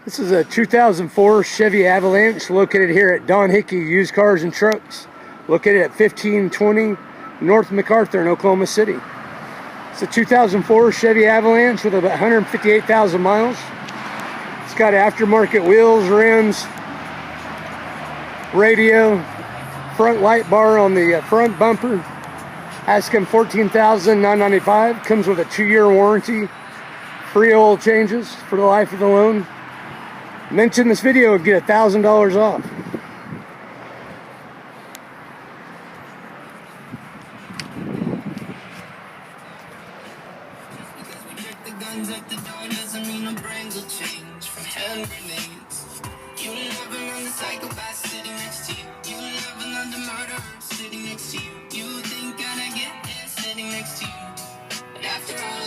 This is a 2004 Chevy Avalanche located here at Don Hickey Used Cars and Trucks, located at 1520 North MacArthur in Oklahoma City. It's a 2004 Chevy Avalanche with about 158,000 miles. It's got aftermarket wheels, rims, radio, front light bar on the front bumper. Asking $14,995. Comes with a 2-year warranty, free oil changes for the life of the loan. Mention this video and get $1,000 off. Guns at the door doesn't mean our brains will change from hand grenades. You never know the psychopath sitting next to you. You never know the murderer sitting next to you.